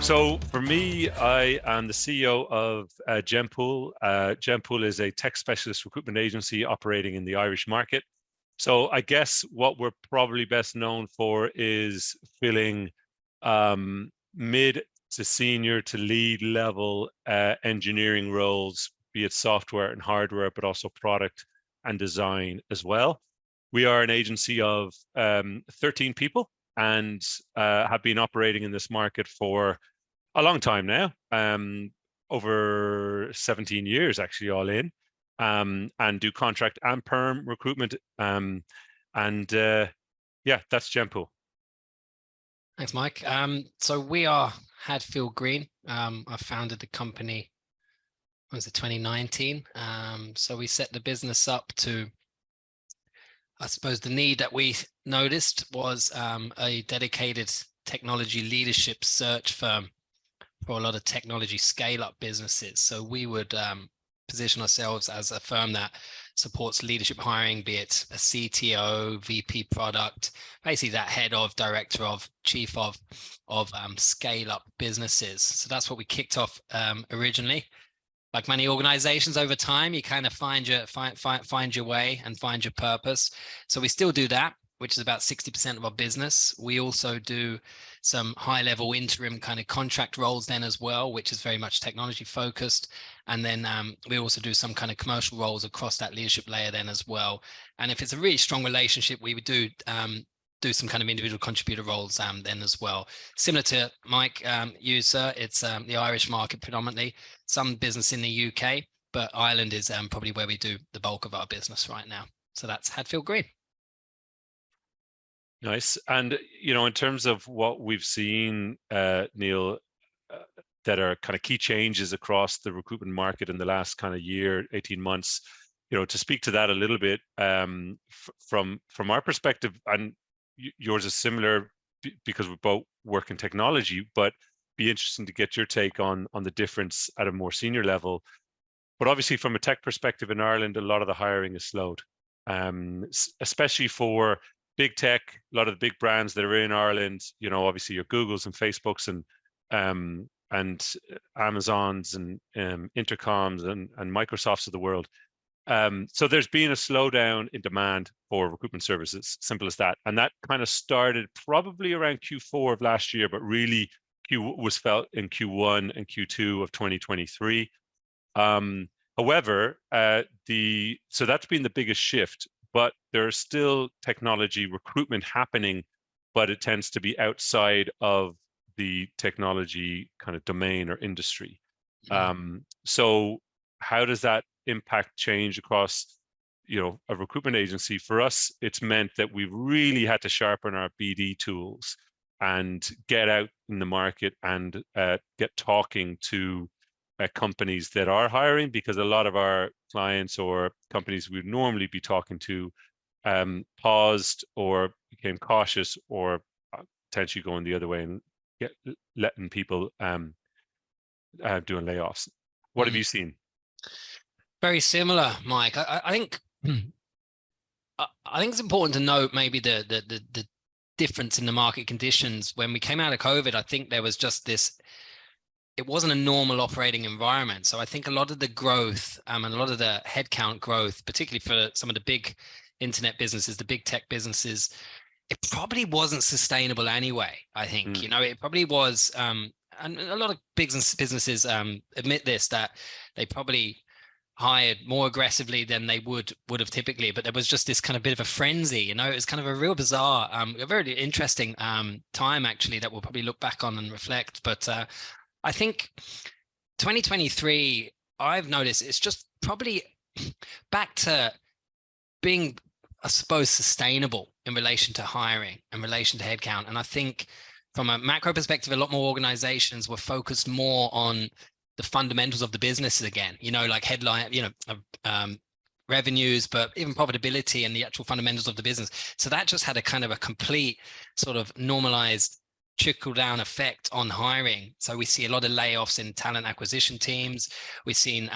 So for me, I am the CEO of GemPool. GemPool is a tech specialist recruitment agency operating in the Irish market. So I guess what we're probably best known for is filling mid to senior to lead level engineering roles, be it software and hardware, but also product and design as well. We are an agency of 13 people and have been operating in this market for a long time now, over 17 years actually all in, and do contract and perm recruitment. Yeah, that's GemPool. Thanks, Mike. So we are Hadfield Green. I founded the company, what was it, 2019? So we set the business up to, I suppose the need that we noticed was a dedicated technology leadership search firm for a lot of technology scale-up businesses. So we would position ourselves as a firm that supports leadership hiring, be it a CTO, VP product, basically that head of, director of, chief of scale-up businesses. So that's what we kicked off originally. Like many organizations over time, you kind of find your way and find your purpose. So we still do that, which is about 60% of our business. We also do some high-level interim kind of contract roles then as well, which is very much technology focused. And then we also do some kind of commercial roles across that leadership layer then as well. And if it's a really strong relationship, we would do some kind of individual contributor roles then as well. Similar to Mike, you, sir, it's the Irish market predominantly, some business in the UK, but Ireland is probably where we do the bulk of our business right now. So that's Hadfield Green. Nice. And, you know, in terms of what we've seen, Neil, that are kind of key changes across the recruitment market in the last kind of year, 18 months, you know, to speak to that a little bit, from our perspective, and yours is similar because we both work in technology, but be interesting to get your take on the difference at a more senior level. But obviously from a tech perspective in Ireland, a lot of the hiring is slowed, especially for big tech. A lot of the big brands that are in Ireland, you know, obviously your Googles and Facebooks and Amazons and Intercoms and Microsofts of the world. So there's been a slowdown in demand for recruitment services, simple as that. And that kind of started probably around Q4 of last year, but really was felt in Q1 and Q2 of 2023. However, so that's been the biggest shift, but there's still technology recruitment happening, but it tends to be outside of the technology kind of domain or industry. So how does that impact change across, you know, a recruitment agency? For us, it's meant that we've really had to sharpen our BD tools and get out in the market and get talking to companies that are hiring, because a lot of our clients or companies we'd normally be talking to paused or became cautious or potentially going the other way and letting people doing layoffs. What have you seen? Very similar, Mike. I think it's important to note maybe the difference in the market conditions. When we came out of COVID, I think there was just this, it wasn't a normal operating environment. So I think a lot of the growth and a lot of the headcount growth, particularly for some of the big internet businesses, the big tech businesses, it probably wasn't sustainable anyway. I think, you know, it probably was, and a lot of businesses admit this, that they probably hired more aggressively than they would have typically, but there was just this kind of bit of a frenzy, you know. It was kind of a real bizarre, a very interesting time actually that we'll probably look back on and reflect. But I think 2023, I've noticed it's just probably back to being, I suppose, sustainable in relation to hiring, in relation to headcount. And I think from a macro perspective, a lot more organizations were focused more on the fundamentals of the business again, you know, like headline, you know, revenues, but even profitability and the actual fundamentals of the business. So that just had a kind of a complete sort of normalized trickle down effect on hiring. So we see a lot of layoffs in talent acquisition teams. We've seen,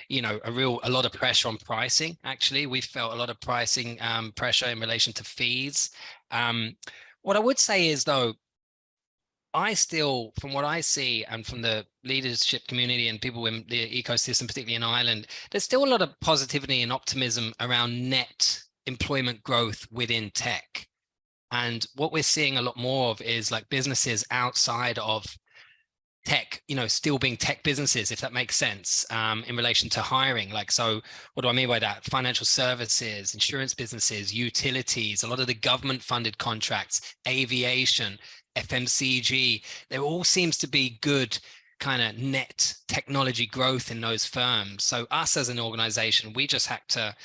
you know, a lot of pressure on pricing. Actually, we felt a lot of pricing pressure in relation to fees. What I would say is, though, I still, from what I see and from the leadership community and people in the ecosystem, particularly in Ireland, there's still a lot of positivity and optimism around net employment growth within tech. And what we're seeing a lot more of is like businesses outside of tech, still being tech businesses, if that makes sense, in relation to hiring. Like, so what do I mean by that? Financial services, insurance businesses, utilities, a lot of the government funded contracts, aviation, FMCG, there all seems to be good kind of net technology growth in those firms. So us as an organization, we just had to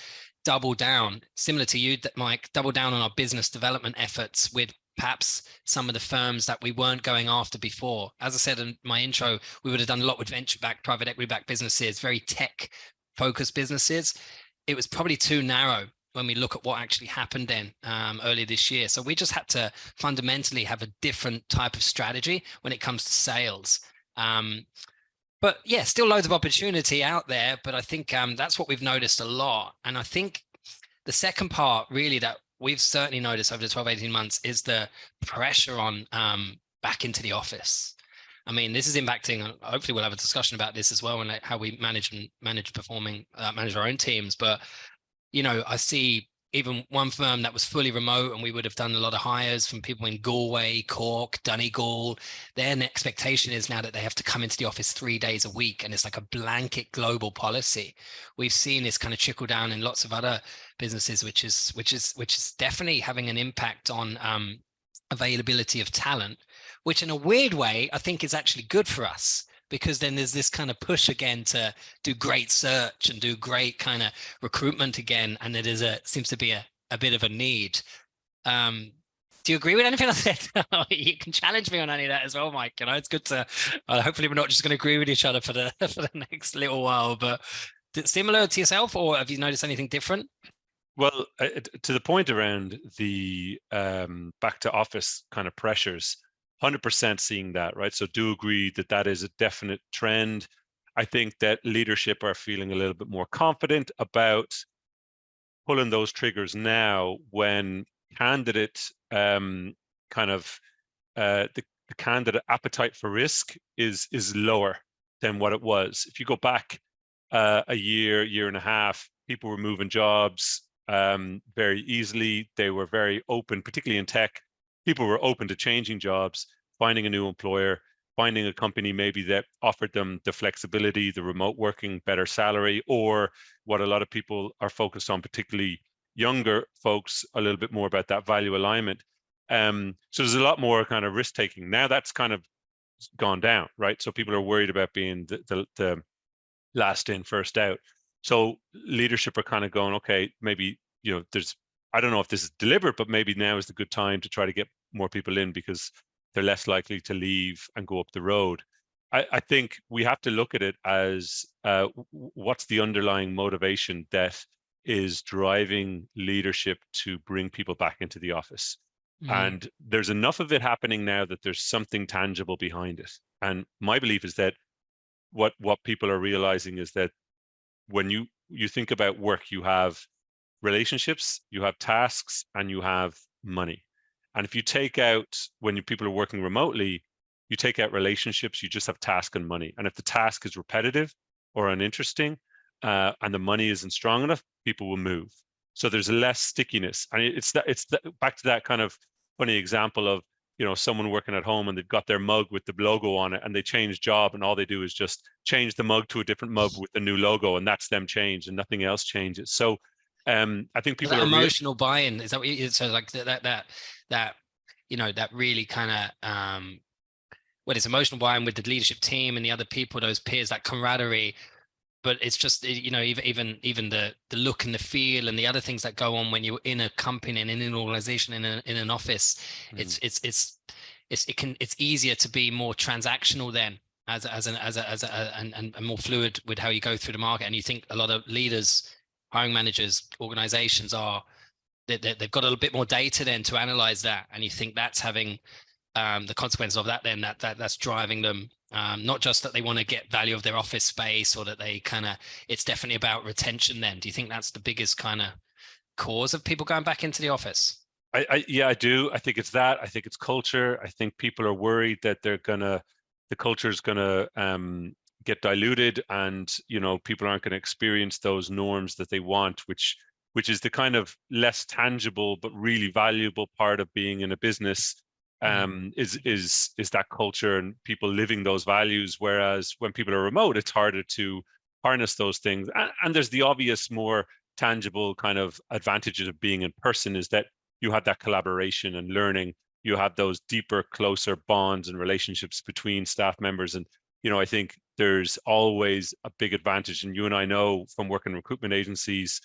double down, similar to you, Mike, double down on our business development efforts with perhaps some of the firms that we weren't going after before. As I said in my intro, we would have done a lot with venture-backed, private equity-backed businesses, very tech-focused businesses. It was probably too narrow when we look at what actually happened then earlier this year. So we just had to fundamentally have a different type of strategy when it comes to sales. But yeah, still loads of opportunity out there. But I think that's what we've noticed a lot. And I think the second part really that we've certainly noticed over the 12, 18 months is the pressure on back into the office. I mean, this is impacting, hopefully we'll have a discussion about this as well and like how we manage our own teams. But, I see even one firm that was fully remote and we would have done a lot of hires from people in Galway, Cork, Donegal. Their expectation is now that they have to come into the office 3 days a week. And it's like a blanket global policy. We've seen this kind of trickle down in lots of other businesses, which is definitely having an impact on availability of talent, which in a weird way, I think is actually good for us. Because then there's this kind of push again to do great search and do great kind of recruitment again. And there seems to be a bit of a need. Do you agree with anything I said? You can challenge me on any of that as well, Mike. It's good to, hopefully we're not just going to agree with each other for the next little while, but similar to yourself, or have you noticed anything different? Well, to the point around the back to office kind of pressures, 100% seeing that, right? So do agree that is a definite trend. I think that leadership are feeling a little bit more confident about pulling those triggers now when candidate the candidate appetite for risk is lower than what it was. If you go back a year and a half, people were moving jobs very easily. They were very open, particularly in tech. People were open to changing jobs, finding a new employer, finding a company maybe that offered them the flexibility, the remote working, better salary, or what a lot of people are focused on, particularly younger folks, a little bit more about that value alignment. So there's a lot more kind of risk taking. Now that's kind of gone down, right? So people are worried about being the last in, first out. So leadership are kind of going, okay, maybe, I don't know if this is deliberate, but maybe now is the good time to try to get more people in because they're less likely to leave and go up the road. I think we have to look at it as what's the underlying motivation that is driving leadership to bring people back into the office. And there's enough of it happening now that there's something tangible behind it. And my belief is that what people are realizing is that when you think about work, you have relationships, you have tasks, and you have money. And if you take out, when people are working remotely, you take out relationships, you just have task and money. And if the task is repetitive or uninteresting, and the money isn't strong enough, people will move. So there's less stickiness. And it's back to that kind of funny example of, someone working at home and they've got their mug with the logo on it and they change job and all they do is just change the mug to a different mug with the new logo, and that's them changed and nothing else changes. So I think people that are emotional buy-in, is that what you, so like that that really kind of it's emotional buy-in with the leadership team and the other people, those peers, that camaraderie. But it's just, even the look and the feel and the other things that go on when you're in a company and in an organization, in an office, it's easier to be more transactional then and more fluid with how you go through the market. And you think a lot of leaders, hiring managers, organizations they've got a little bit more data then to analyze that, and you think that's having the consequences of that then that's driving them. Not just that they want to get value of their office space, or that they it's definitely about retention then. Do you think that's the biggest kind of cause of people going back into the office? Yeah, I do. I think it's that. I think it's culture. I think people are worried that the culture is gonna get diluted, and people aren't going to experience those norms that they want, which is the kind of less tangible but really valuable part of being in a business. Is that culture and people living those values. Whereas when people are remote, it's harder to harness those things. And there's the obvious, more tangible kind of advantages of being in person, is that you have that collaboration and learning. You have those deeper, closer bonds and relationships between staff members. And I think there's always a big advantage. And you and I know from working in recruitment agencies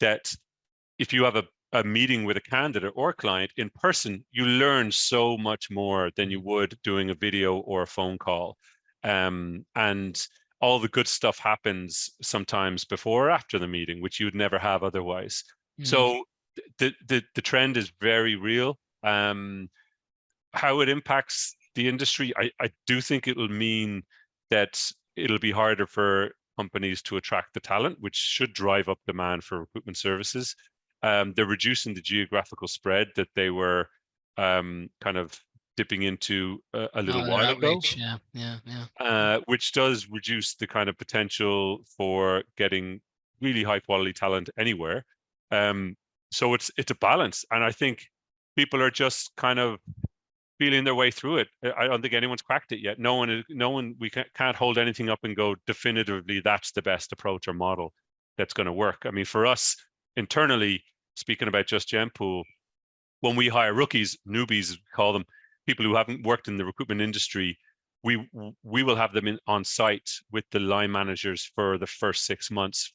that if you have a meeting with a candidate or a client in person, you learn so much more than you would doing a video or a phone call. And all the good stuff happens sometimes before or after the meeting, which you'd never have otherwise. So the trend is very real. How it impacts the industry, I do think it will mean that it'll be harder for companies to attract the talent, which should drive up demand for recruitment services. They're reducing the geographical spread that they were kind of dipping into a little while ago. Which does reduce the kind of potential for getting really high quality talent anywhere. So it's a balance, and I think people are just kind of feeling their way through it. I don't think anyone's cracked it yet. No one. We can't hold anything up and go definitively that's the best approach or model that's going to work. I mean, for us internally, speaking about just GemPool, when we hire rookies, newbies, we call them, people who haven't worked in the recruitment industry, we will have them on site with the line managers for the first 6 months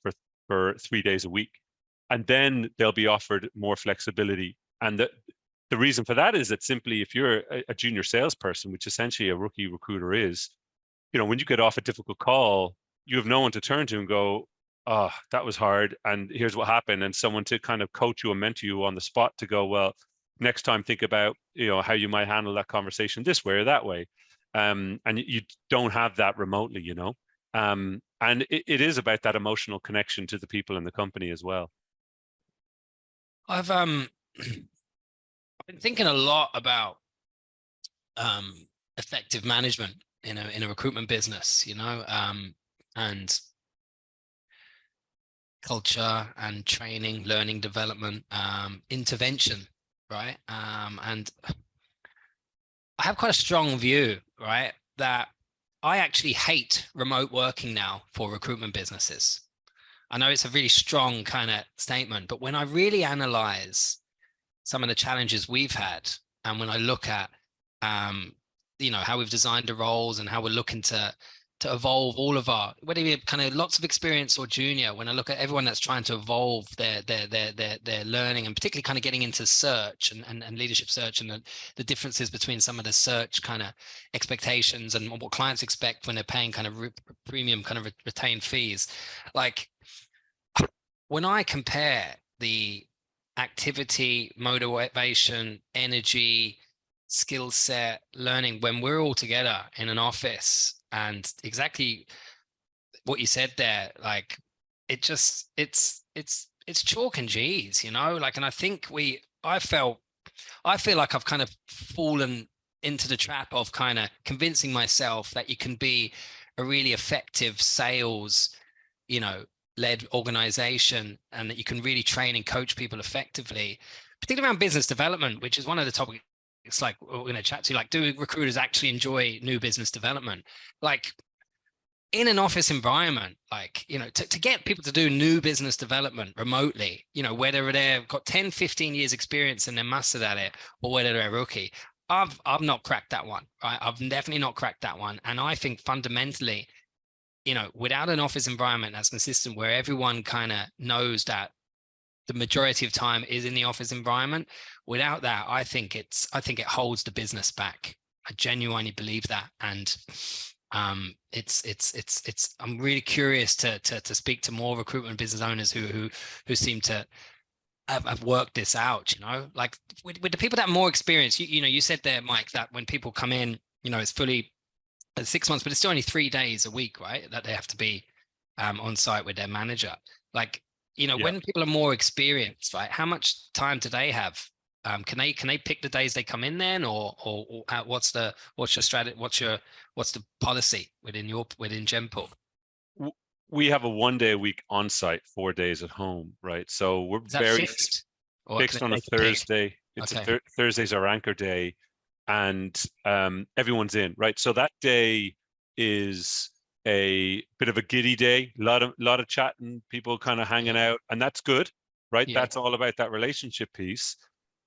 for 3 days a week, and then they'll be offered more flexibility. And the reason for that is that simply, if you're a junior salesperson, which essentially a rookie recruiter is, when you get off a difficult call, you have no one to turn to and go, oh, that was hard, and here's what happened, and someone to kind of coach you and mentor you on the spot to go, well, next time think about how you might handle that conversation this way or that way. And you don't have that remotely. And it is about that emotional connection to the people in the company as well. I've been thinking a lot about effective management in a recruitment business, and culture and training, learning, development, intervention, right? And I have quite a strong view, right, that I actually hate remote working now for recruitment businesses. I know it's a really strong kind of statement, but when I really analyze some of the challenges we've had, and when I look at, how we've designed the roles and how we're looking to evolve all of our, whether you're kind of lots of experience or junior, when I look at everyone that's trying to evolve their learning, and particularly kind of getting into search and leadership search, and the differences between some of the search kind of expectations and what clients expect when they're paying kind of premium kind of retained fees. Like, when I compare the activity, motivation, energy, skill set, learning, when we're all together in an office, and exactly what you said there, like it's chalk and cheese, like, and I think I feel like I've kind of fallen into the trap of kind of convincing myself that you can be a really effective sales, led organization, and that you can really train and coach people effectively, particularly around business development, which is one of the topics. It's like we're going to chat to, like, do recruiters actually enjoy new business development? Like, in an office environment, like, to get people to do new business development remotely, whether they've got 10, 15 years experience and they're mastered at it, or whether they're a rookie, I've not cracked that one, right? I've definitely not cracked that one. And I think fundamentally, without an office environment that's consistent, where everyone kind of knows that the majority of time is in the office environment, without that, I think it holds the business back. I genuinely believe that. And I'm really curious to speak to more recruitment business owners who seem to have worked this out, like with the people that are more experienced. You said there, Mike, that when people come in, it's fully 6 months, but it's still only 3 days a week, right, that they have to be on site with their manager. Like, when people are more experienced, right, how much time do they have Can they pick the days they come in then, or what's your strategy? What's the policy within GemPool? We have a 1 day a week on site, 4 days at home, right? So we're Is that very fixed, or fixed on a they can pick? Thursday. It's Okay. Thursday's our anchor day, and everyone's in, right? So that day is a bit of a giddy day, lot of chatting, people kind of hanging out, and that's good, right? Yeah. That's all about that relationship piece.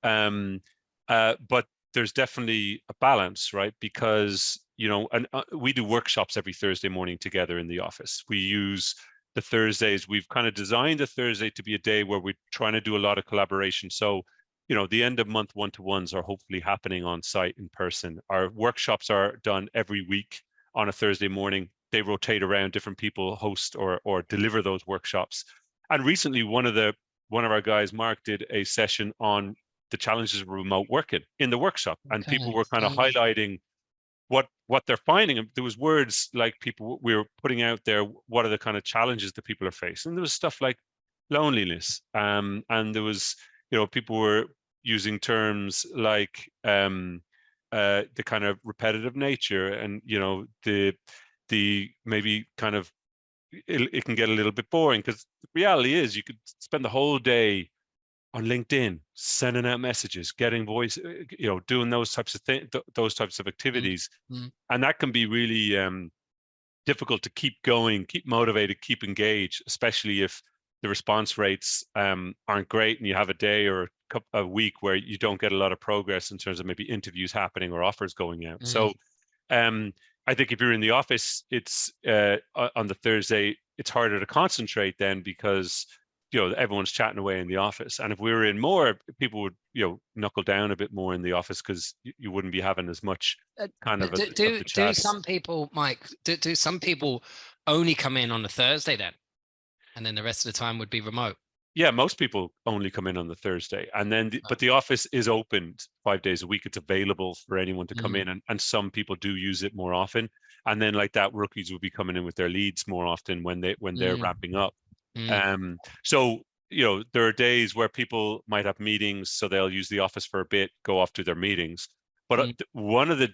But there's definitely a balance, right? Because and we do workshops every Thursday morning together in the office. We use the Thursdays. We've kind of designed the Thursday to be a day where we're trying to do a lot of collaboration. So the end of month one-to-ones are hopefully happening on site in person. Our workshops are done every week on a Thursday morning. They rotate around, different people host or deliver those workshops. And recently, one of our guys, Mark, did a session on the challenges of remote working in the workshop, and people were kind of highlighting what they're finding. And there was words like we were putting out there, what are the kind of challenges that people are facing? And there was stuff like loneliness, and there was people were using terms like the kind of repetitive nature, and the maybe kind of it can get a little bit boring, because the reality is you could spend the whole day on LinkedIn sending out messages, getting voice, doing those types of things, those types of activities, and that can be really difficult to keep going, keep motivated, keep engaged, especially if the response rates aren't great and you have a day or a week where you don't get a lot of progress in terms of maybe interviews happening or offers going out. So I think if you're in the office, it's on the Thursday, it's harder to concentrate then, because everyone's chatting away in the office. And if we were in more, people would knuckle down a bit more in the office, because you wouldn't be having as much kind of the chats. Do some people, Mike, do some people only come in on the Thursday then, and then the rest of the time would be remote? Yeah, most people only come in on the Thursday, and then but the office is open 5 days a week. It's available for anyone to come in, and some people do use it more often. And then like that, rookies will be coming in with their leads more often when they're ramping up. So there are days where people might have meetings, so they'll use the office for a bit, go off to their meetings. But one of the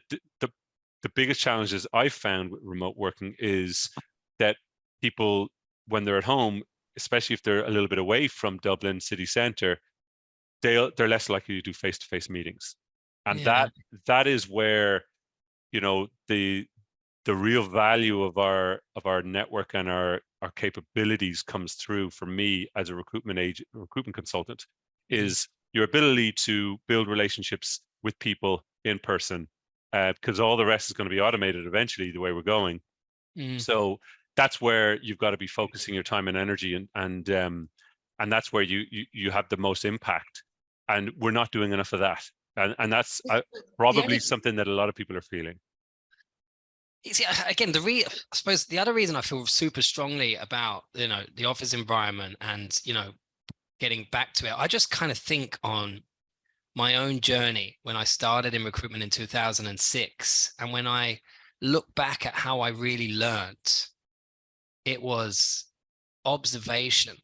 biggest challenges I've found with remote working is that people, when they're at home, especially if they're a little bit away from Dublin city centre, they're less likely to do face-to-face meetings, and that is where the real value of our network and our capabilities comes through for me as a recruitment consultant, is your ability to build relationships with people in person, because all the rest is going to be automated eventually the way we're going. So that's where you've got to be focusing your time and energy, and that's where you have the most impact. And we're not doing enough of that, and that's probably something that a lot of people are feeling. See, again, I suppose the other reason I feel super strongly about the office environment and getting back to it, I just kind of think on my own journey when I started in recruitment in 2006, and when I look back at how I really learned, it was observation.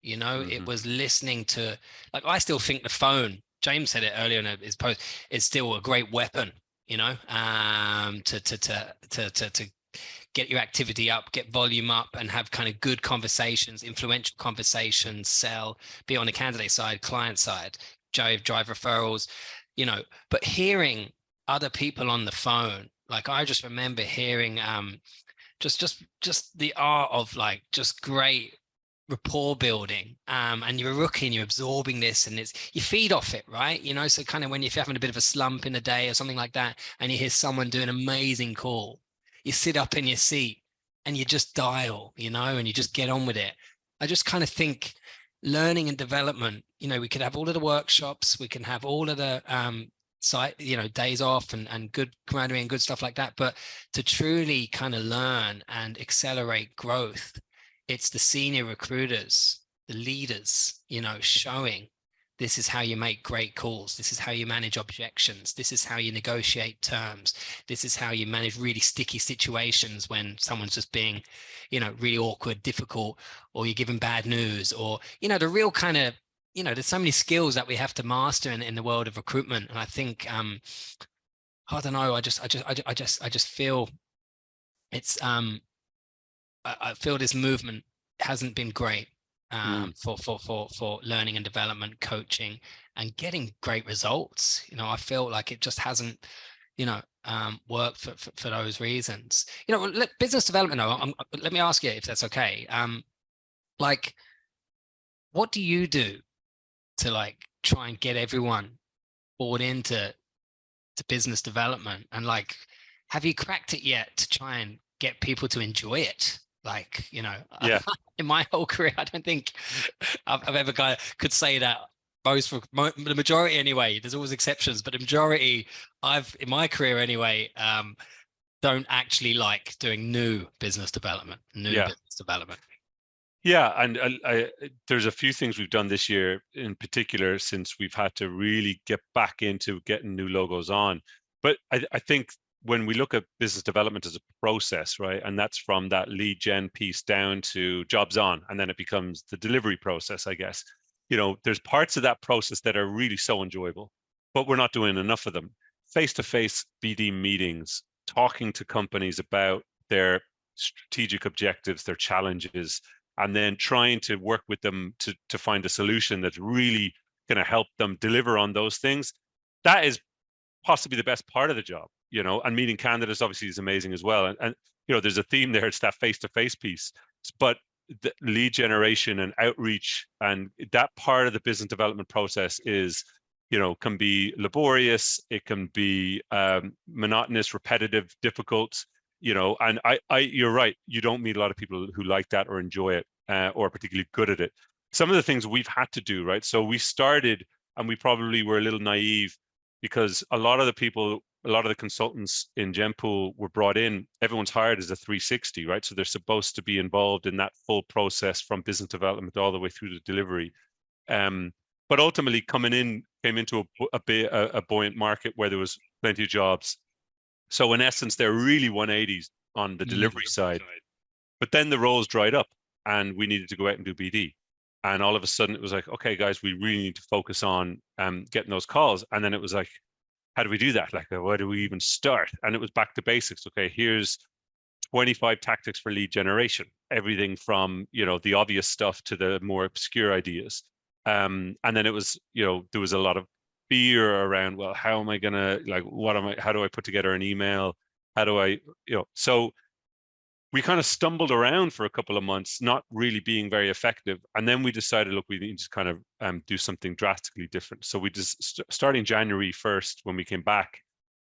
It was listening to, like, I still think the phone, James said it earlier in his post, is still a great weapon, to get your activity up, get volume up, and have kind of good conversations, influential conversations, sell, be on the candidate side, client side, drive referrals, but hearing other people on the phone, like I just remember hearing just the art of like just great rapport building, and you're a rookie and you're absorbing this, and you feed off it, right? So kind of if you're having a bit of a slump in the day or something like that, and you hear someone do an amazing call, you sit up in your seat and you just dial, and you just get on with it. I just kind of think learning and development, we could have all of the workshops, we can have all of the site, days off and good graduating and good stuff like that, but to truly kind of learn and accelerate growth, it's the senior recruiters, the leaders, showing this is how you make great calls. This is how you manage objections. This is how you negotiate terms. This is how you manage really sticky situations when someone's just being, really awkward, difficult, or you're giving bad news, or, the real kind of, there's so many skills that we have to master in the world of recruitment. And I think, I don't know, I just feel it's, I feel this movement hasn't been great for learning and development, coaching, and getting great results. I feel like it just hasn't, worked for those reasons. Business development. Let me ask you if that's okay. Like, what do you do to like try and get everyone bought into business development? And like, have you cracked it yet to try and get people to enjoy it? Like, Yeah. in my whole career, I don't think I've ever could say that. Most for the majority anyway. There's always exceptions, but the majority in my career anyway, don't actually like doing new business development. Yeah, and there's a few things we've done this year in particular, since we've had to really get back into getting new logos on. But I think when we look at business development as a process, right, and that's from that lead gen piece down to jobs on, and then it becomes the delivery process, I guess. There's parts of that process that are really so enjoyable, but we're not doing enough of them. Face-to-face BD meetings, talking to companies about their strategic objectives, their challenges, and then trying to work with them to find a solution that's really going to help them deliver on those things. That is possibly the best part of the job, and meeting candidates obviously is amazing as well. And there's a theme there. It's that face-to-face piece, but the lead generation and outreach and that part of the business development process is, can be laborious. It can be monotonous, repetitive, difficult. And you're right. You don't meet a lot of people who like that or enjoy it or are particularly good at it. Some of the things we've had to do, right? So we started, and we probably were a little naive because a lot of the consultants in GemPool were brought in. Everyone's hired as a 360, right? So they're supposed to be involved in that full process from business development all the way through to delivery. But ultimately, came into a buoyant market where there was plenty of jobs. So in essence, they're really 180s on the delivery side. But then the roles dried up and we needed to go out and do BD. And all of a sudden it was like, okay, guys, we really need to focus on getting those calls. And then it was like, how do we do that? Like, where do we even start? And it was back to basics. Okay, here's 25 tactics for lead generation, everything from, the obvious stuff to the more obscure ideas. And then it was, there was a lot of fear around, well, how am I going to, like, how do I put together an email? How do I, so we kind of stumbled around for a couple of months, not really being very effective. And then we decided, look, we need to kind of do something drastically different. So we just, starting January 1st, when we came back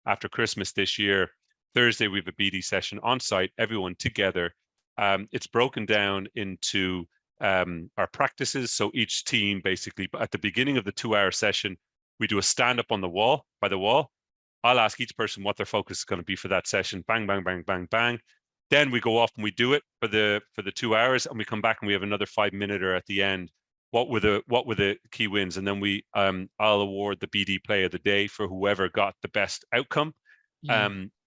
after Christmas this year, Thursday, we have a BD session on site, everyone together. It's broken down into our practices. So each team basically, at the beginning of the 2-hour session, we do a stand up on the wall, by the wall. I'll ask each person what their focus is going to be for that session. Bang, bang, bang, bang, bang. Then we go off and we do it for the 2 hours, and we come back and we have another 5-minute at the end. What were the key wins? And then I'll award the BD play of the day for whoever got the best outcome.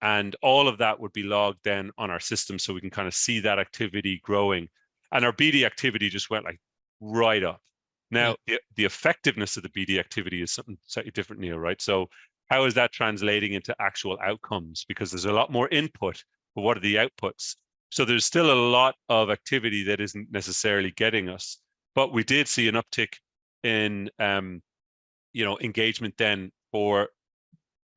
And all of that would be logged then on our system, so we can kind of see that activity growing. And our BD activity just went like right up. Now, the effectiveness of the BD activity is something slightly different, Neil, right? So how is that translating into actual outcomes? Because there's a lot more input, but what are the outputs? So there's still a lot of activity that isn't necessarily getting us, but we did see an uptick in, engagement then for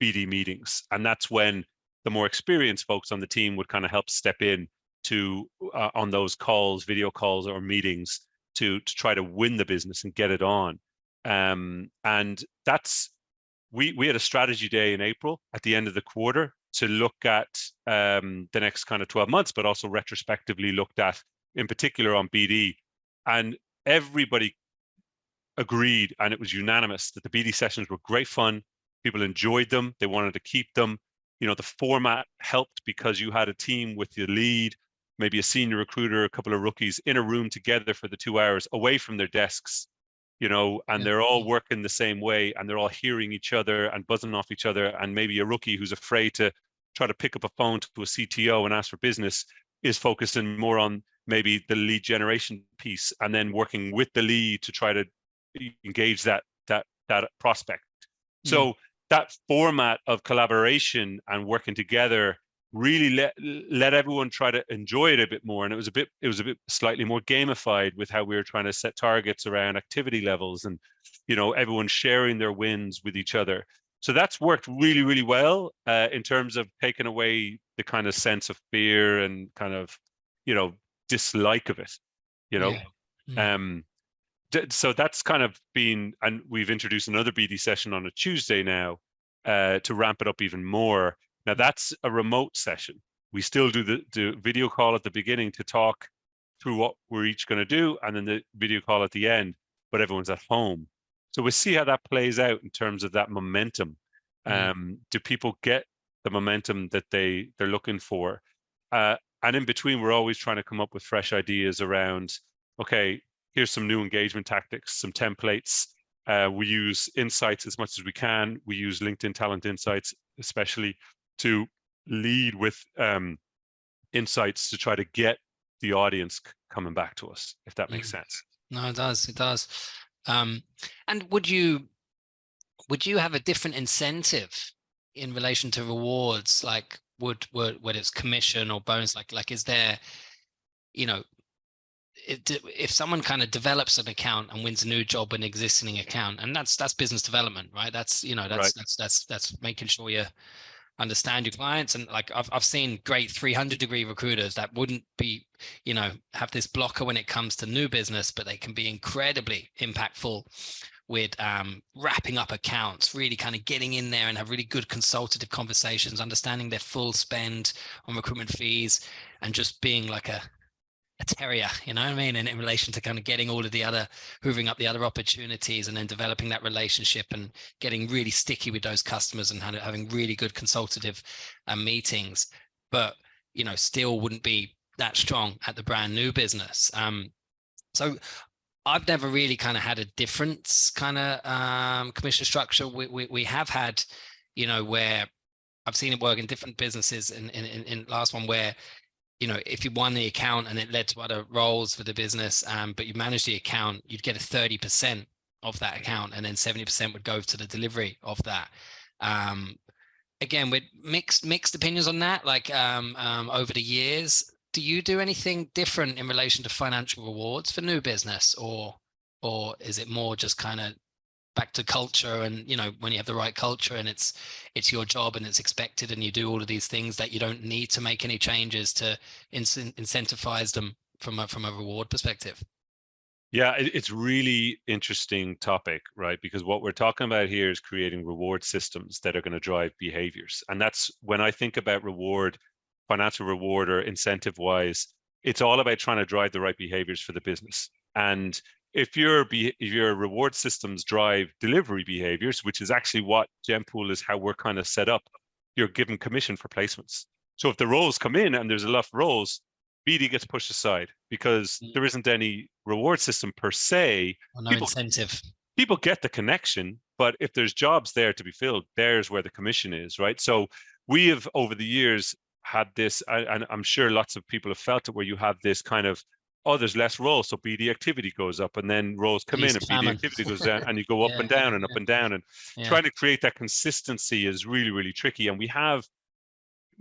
BD meetings. And that's when the more experienced folks on the team would kind of help step in to on those calls, video calls or meetings to try to win the business and get it on. And that's, we had a strategy day in April at the end of the quarter to look at the next kind of 12 months, but also retrospectively looked at, in particular on BD. And everybody agreed, and it was unanimous, that the BD sessions were great fun. People enjoyed them. They wanted to keep them. The format helped because you had a team with the lead, maybe a senior recruiter, a couple of rookies in a room together for the 2 hours away from their desks, and they're all working the same way, and they're all hearing each other and buzzing off each other. And maybe a rookie who's afraid to try to pick up a phone to a CTO and ask for business is focusing more on maybe the lead generation piece, and then working with the lead to try to engage that prospect. Mm. So that format of collaboration and working together really let everyone try to enjoy it a bit more, and it was a bit slightly more gamified with how we were trying to set targets around activity levels, and everyone sharing their wins with each other. So that's worked really, really well in terms of taking away the kind of sense of fear and kind of dislike of it. Yeah. Um, so that's kind of been, and we've introduced another BD session on a Tuesday now to ramp it up even more. Now that's a remote session. We still do the video call at the beginning to talk through what we're each going to do, and then the video call at the end, but everyone's at home. So we'll see how that plays out in terms of that momentum. Do people get the momentum that they're looking for? And in between, we're always trying to come up with fresh ideas around, okay, here's some new engagement tactics, some templates. We use insights as much as we can. We use LinkedIn Talent Insights, especially to lead with insights to try to get the audience coming back to us, if that makes sense. No, it does. It does. And would you have a different incentive in relation to rewards? Like would it's commission or bonus? Like is there, if someone kind of develops an account and wins a new job in an existing account, and that's business development, right? That's that's making sure you understand your clients. And like I've seen great 300-degree recruiters that wouldn't be, have this blocker when it comes to new business, but they can be incredibly impactful with wrapping up accounts, really kind of getting in there and have really good consultative conversations, understanding their full spend on recruitment fees, and just being like a terrier, you know what I mean? And in relation to kind of getting all of the other, hoovering up the other opportunities, and then developing that relationship and getting really sticky with those customers and having really good consultative meetings, but, still wouldn't be that strong at the brand new business. So I've never really kind of had a different kind of commission structure. We have had, where I've seen it work in different businesses in last one where, if you won the account and it led to other roles for the business, but you managed the account, you'd get a 30% of that account, and then 70% would go to the delivery of that. Again, with mixed opinions on that, like over the years. Do you do anything different in relation to financial rewards for new business, or is it more just kind of back to culture, and when you have the right culture and it's your job and it's expected, and you do all of these things, that you don't need to make any changes to incentivize them from a reward perspective? Yeah, it's really interesting topic, right? Because what we're talking about here is creating reward systems that are going to drive behaviors. And that's when I think about reward, financial reward or incentive wise, it's all about trying to drive the right behaviors for the business. And if your reward systems drive delivery behaviors, which is actually what GemPool is, how we're kind of set up, you're given commission for placements. So if the roles come in and there's enough roles, BD gets pushed aside because there isn't any reward system per se. Or no incentive. People get the connection, but if there's jobs there to be filled, there's where the commission is, right? So we have over the years had this, and I'm sure lots of people have felt it, where you have this kind of, oh, there's less roles, so BD activity goes up, and then roles come in and BD activity goes down, and you go up and down and up and down, and trying to create that consistency is really, really tricky. And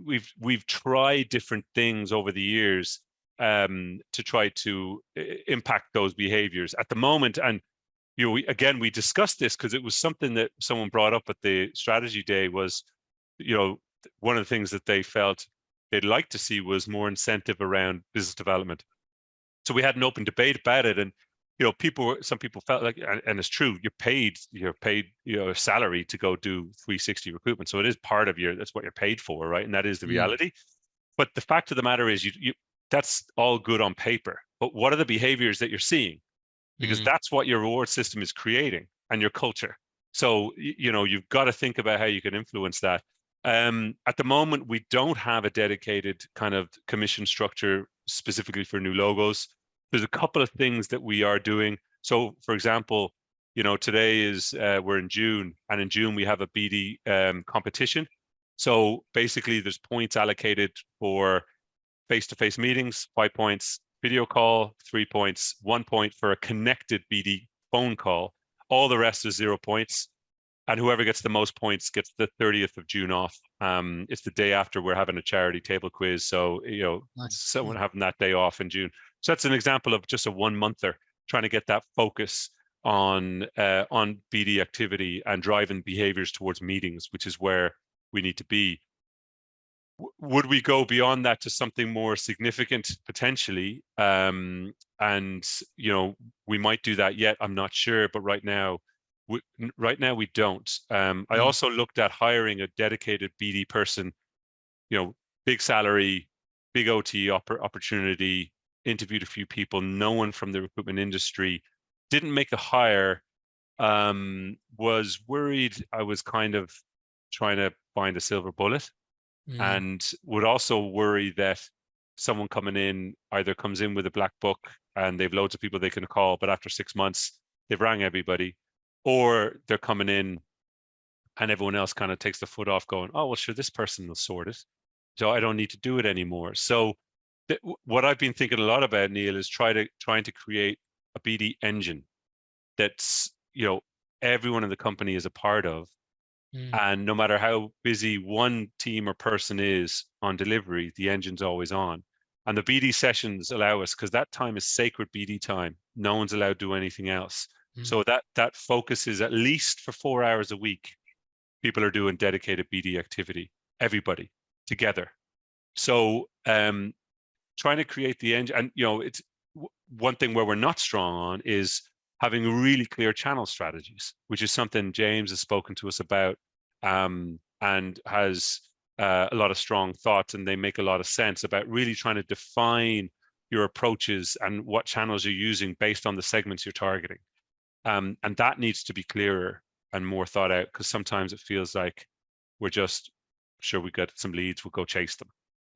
we've tried different things over the years to try to impact those behaviors at the moment. And we discussed this because it was something that someone brought up at the strategy day, was one of the things that they felt they'd like to see was more incentive around business development. So we had an open debate about it, and some people felt like, and it's true, you're paid a salary to go do 360 recruitment, so it is part of that's what you're paid for, right? And that is the reality. But the fact of the matter is, you that's all good on paper, but what are the behaviors that you're seeing? Because that's what your reward system is creating, and your culture. So you've got to think about how you can influence that. At the moment, we don't have a dedicated kind of commission structure specifically for new logos. There's a couple of things that we are doing. So, for example, today is we're in June, and in June we have a BD competition. So basically, there's points allocated for face-to-face meetings, 5 points; video call, 3 points; 1 point for a connected BD phone call, All the rest is 0 points. And whoever gets the most points gets the 30th of June off. It's the day after we're having a charity table quiz. So, Nice. someone having that day off in June. So that's an example of just a 1 monther trying to get that focus on BD activity and driving behaviors towards meetings, which is where we need to be. Would we go beyond that to something more significant potentially? And, we might do that yet. I'm not sure. But right now we don't. I also looked at hiring a dedicated BD person, big salary, big OT opportunity, interviewed a few people, no one from the recruitment industry, didn't make the hire, was worried I was kind of trying to find a silver bullet, and would also worry that someone coming in either comes in with a black book and they've loads of people they can call, but after 6 months, they've rang everybody, or they're coming in and everyone else kind of takes the foot off going, oh, well, sure, this person will sort it, so I don't need to do it anymore. So what I've been thinking a lot about, Neil, is trying to create a BD engine that's, everyone in the company is a part of. And no matter how busy one team or person is on delivery, the engine's always on. And the BD sessions allow us, because that time is sacred BD time. No one's allowed to do anything else. So that focus is at least for 4 hours a week. People are doing dedicated BD activity, everybody together. So trying to create the engine, and it's one thing where we're not strong on is having really clear channel strategies, which is something James has spoken to us about, and has a lot of strong thoughts, and they make a lot of sense about really trying to define your approaches and what channels you're using based on the segments you're targeting. And that needs to be clearer and more thought out, because sometimes it feels like we're just, sure, we got some leads, we'll go chase them,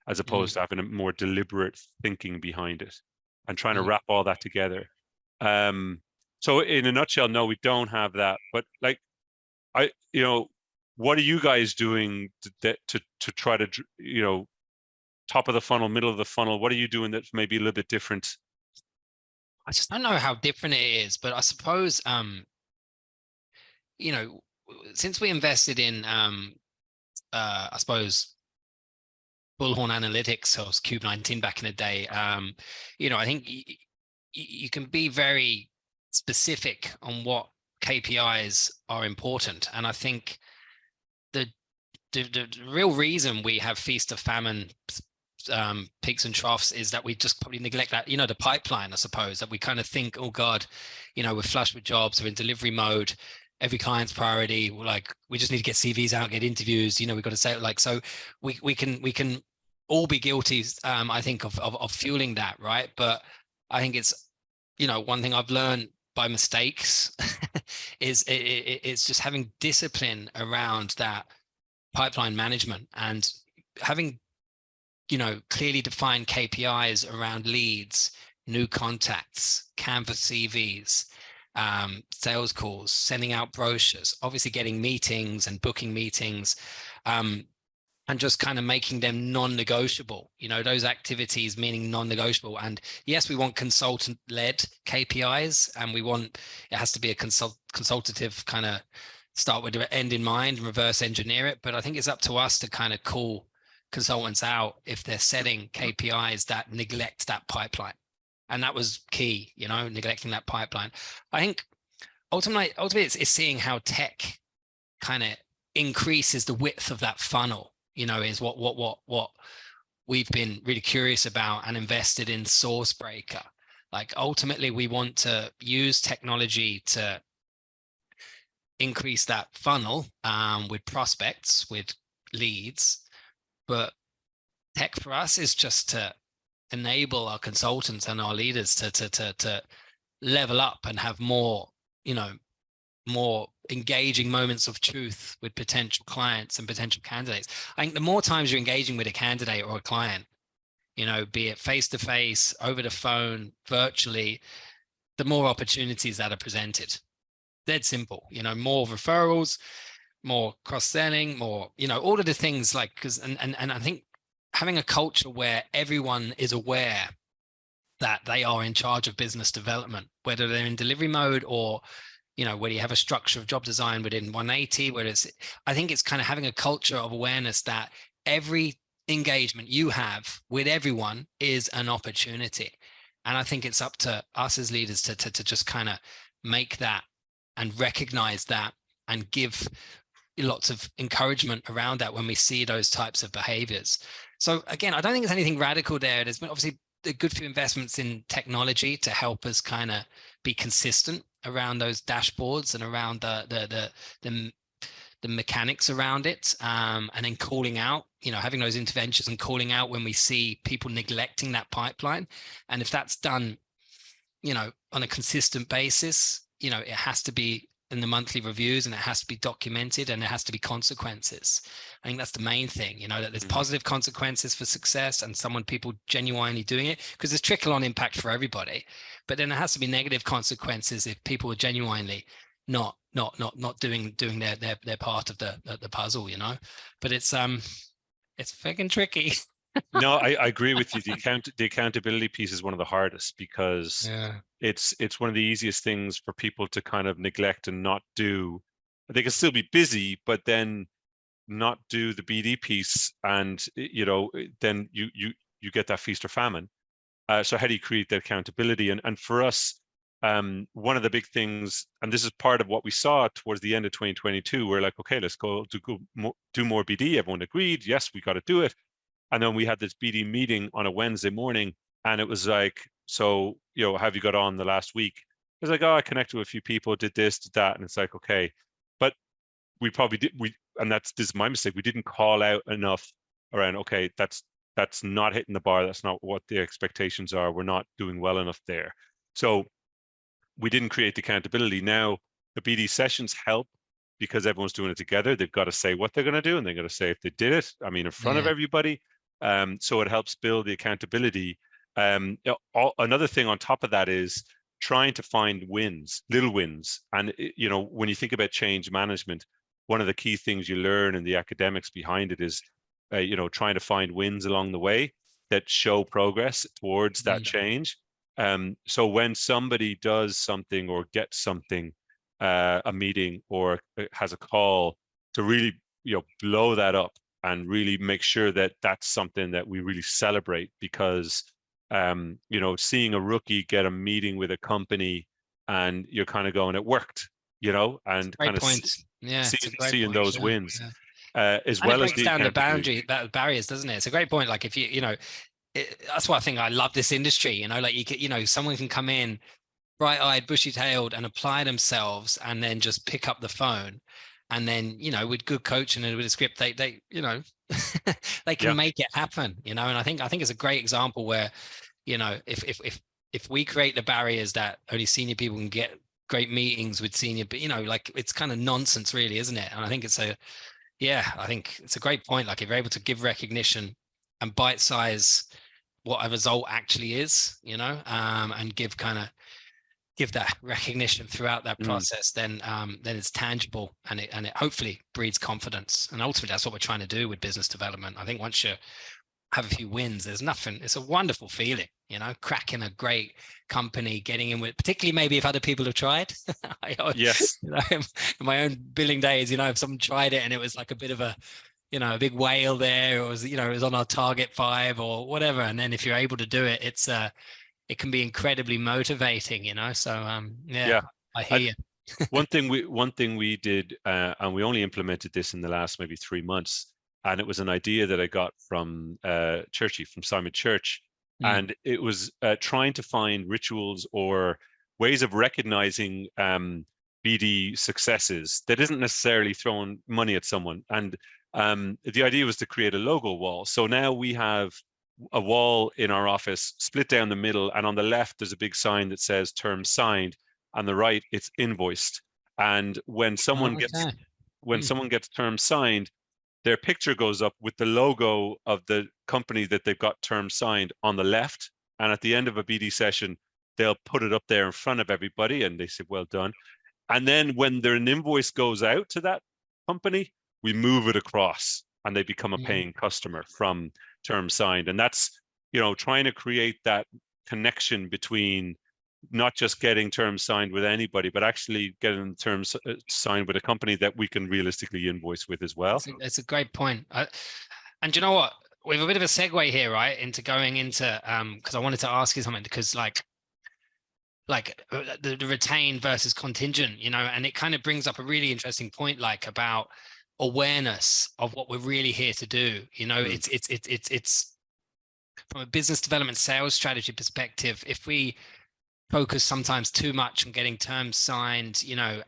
as opposed to having a more deliberate thinking behind it and trying to wrap all that together. So in a nutshell, no, we don't have that. But what are you guys doing to try to, top of the funnel, middle of the funnel? What are you doing that's maybe a little bit different? I just don't know how different it is, but I suppose, since we invested in, I suppose, Bullhorn Analytics or Cube 19 back in the day, I think you can be very specific on what KPIs are important. And I think the real reason we have feast or famine, peaks and troughs, is that we just probably neglect that, the pipeline, I suppose, that we kind of think, oh God, we're flush with jobs, we're in delivery mode, every client's priority, we just need to get CVs out, get interviews, we've got to say it, so we can all be guilty, I think, of fueling that, right? But I think it's, one thing I've learned by mistakes is it's just having discipline around that pipeline management, and having clearly defined KPIs around leads, new contacts, Canvas CVs, sales calls, sending out brochures, obviously getting meetings and booking meetings, and just kind of making them non-negotiable, those activities meaning non-negotiable. And yes, we want consultant-led KPIs, and it has to be a consultative kind of start with the end in mind and reverse engineer it. But I think it's up to us to kind of call consultants out if they're setting KPIs that neglect that pipeline. And that was key, neglecting that pipeline. I think ultimately it's seeing how tech kind of increases the width of that funnel, is what we've been really curious about and invested in SourceBreaker. Ultimately, we want to use technology to increase that funnel, with prospects, with leads. But tech for us is just to enable our consultants and our leaders to level up and have more, more engaging moments of truth with potential clients and potential candidates. I think the more times you're engaging with a candidate or a client, be it face-to-face, over the phone, virtually, the more opportunities that are presented. Dead simple, more referrals, more cross-selling, more, all of the things, and I think having a culture where everyone is aware that they are in charge of business development, whether they're in delivery mode or whether you have a structure of job design within 180, I think it's kind of having a culture of awareness that every engagement you have with everyone is an opportunity. And I think it's up to us as leaders to just kind of make that and recognize that and give lots of encouragement around that when we see those types of behaviors. So again, I don't think there's anything radical there. There's been obviously a good few investments in technology to help us kind of be consistent around those dashboards and around the mechanics around it, and then calling out, having those interventions and calling out when we see people neglecting that pipeline. And if that's done, on a consistent basis, it has to be in the monthly reviews, and it has to be documented, and there has to be consequences. I think that's the main thing, that there's positive consequences for success and people genuinely doing it, because there's trickle on impact for everybody. But then there has to be negative consequences if people are genuinely not doing their part of the puzzle, But it's freaking tricky. No, I agree with you. The accountability piece is one of the hardest, because it's one of the easiest things for people to kind of neglect and not do. They can still be busy, but then not do the BD piece, and then you get that feast or famine. So how do you create that accountability? And for us, one of the big things, and this is part of what we saw towards the end of 2022, we're like, okay, let's go do more BD. Everyone agreed, yes, we got to do it. And then we had this BD meeting on a Wednesday morning, and it was like, so, have you got on the last week? It was like, oh, I connected with a few people, did this, did that. And it's like, okay, but we probably did, and this is my mistake. We didn't call out enough around, okay, that's not hitting the bar. That's not what the expectations are. We're not doing well enough there. So we didn't create the accountability. Now the BD sessions help, because everyone's doing it together. They've got to say what they're going to do, and they're going to say if they did it, in front of everybody. So it helps build the accountability. Another thing on top of that is trying to find wins, little wins. And, when you think about change management, one of the key things you learn in the academics behind it is, trying to find wins along the way that show progress towards that change. So when somebody does something or gets something, a meeting or has a call, to really, blow that up and really make sure that that's something that we really celebrate, because, seeing a rookie get a meeting with a company and you're kind of going, it worked, and kind of seeing those wins, as And it well as breaks the down the barriers, doesn't it? It's a great point. Like if that's why I think I love this industry, like someone can come in bright-eyed, bushy-tailed and apply themselves, and then just pick up the phone, and then with good coaching and with a script, they they can make it happen, and I think it's a great example where if we create the barriers that only senior people can get great meetings with senior, but like it's kind of nonsense really, isn't it? And I think it's a great point. Like if you're able to give recognition and bite size what a result actually is, and give that recognition throughout that process, then it's tangible, and it hopefully breeds confidence. And ultimately, that's what we're trying to do with business development. I think once you have a few wins, there's nothing. It's a wonderful feeling, cracking a great company, getting in with, particularly maybe if other people have tried. Yes. In my own billing days, if someone tried it and it was like a bit of a big whale there, or it was on our target 5 or whatever, and then if you're able to do it, it can be incredibly motivating, so I hear you. One thing we did, and we only implemented this in the last maybe 3 months, and it was an idea that I got from from Simon Church, and it was trying to find rituals or ways of recognizing BD successes that isn't necessarily throwing money at someone. And the idea was to create a logo wall. So now we have a wall in our office split down the middle, and on the left there's a big sign that says terms signed. On the right it's invoiced. And when someone gets terms signed, their picture goes up with the logo of the company that they've got terms signed on the left. And at the end of a BD session, they'll put it up there in front of everybody, and they say, well done. And then when an invoice goes out to that company, we move it across, and they become a paying customer from terms signed. And that's, trying to create that connection between not just getting terms signed with anybody, but actually getting terms signed with a company that we can realistically invoice with as well. It's a great point. And you know what? We have a bit of a segue here, right, into going into because I wanted to ask you something, because like the retained versus contingent, you know, and it kind of brings up a really interesting point, like about awareness of what we're really here to do. You know, it's from a business development sales strategy perspective, if we focus sometimes too much on getting terms signed, you know,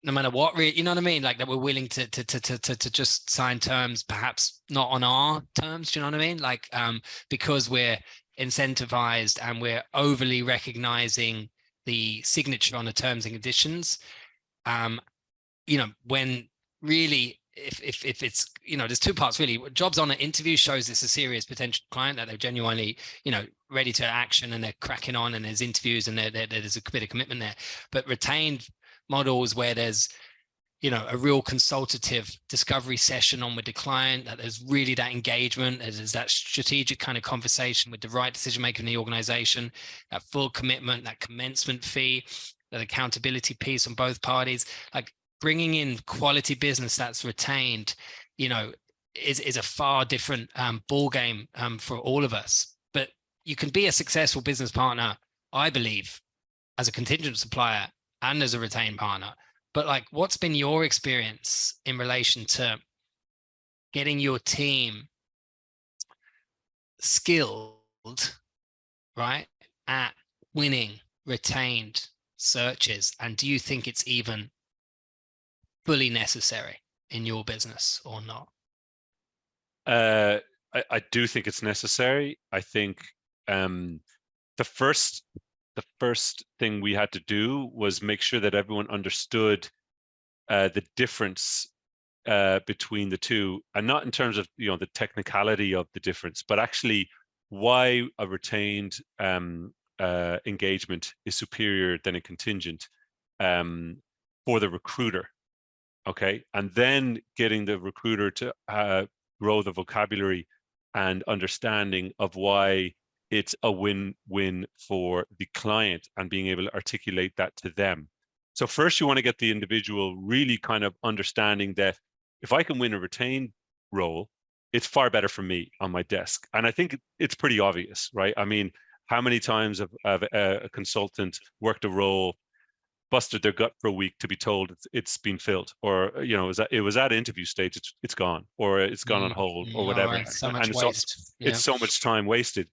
no matter what, you know what I mean? Like that we're willing to just sign terms, perhaps not on our terms. Do you know what I mean? Like, because we're incentivized and we're overly recognizing the signature on the terms and conditions. You know, when really, if it's, you know, there's two parts really. Jobs on an interview shows it's a serious potential client, that they're genuinely, you know, ready to action and they're cracking on, and there's interviews and there's a bit of commitment there. But retained models where there's, you know, a real consultative discovery session on with the client, that there's really that engagement, there's that strategic kind of conversation with the right decision maker in the organization, that full commitment, that commencement fee, that accountability piece on both parties, like bringing in quality business that's retained, you know, is a far different ball game for all of us. But you can be a successful business partner, I believe, as a contingent supplier and as a retained partner. But like, what's been your experience in relation to getting your team skilled, right, at winning retained searches? And do you think it's even fully necessary in your business or not? I do think it's necessary. I think the first thing we had to do was make sure that everyone understood the difference between the two, and not in terms of, you know, the technicality of the difference, but actually why a retained engagement is superior than a contingent for the recruiter. Okay, and then getting the recruiter to grow the vocabulary and understanding of why it's a win-win for the client and being able to articulate that to them. So first you want to get the individual really kind of understanding that if I can win a retained role, it's far better for me on my desk. And I think it's pretty obvious, right? I mean, how many times have a consultant worked a role, busted their gut for a week to be told it's been filled, or, you know, it was at interview stage, it's gone, or it's gone on hold, or whatever. Right. So much And waste. it's so much time wasted.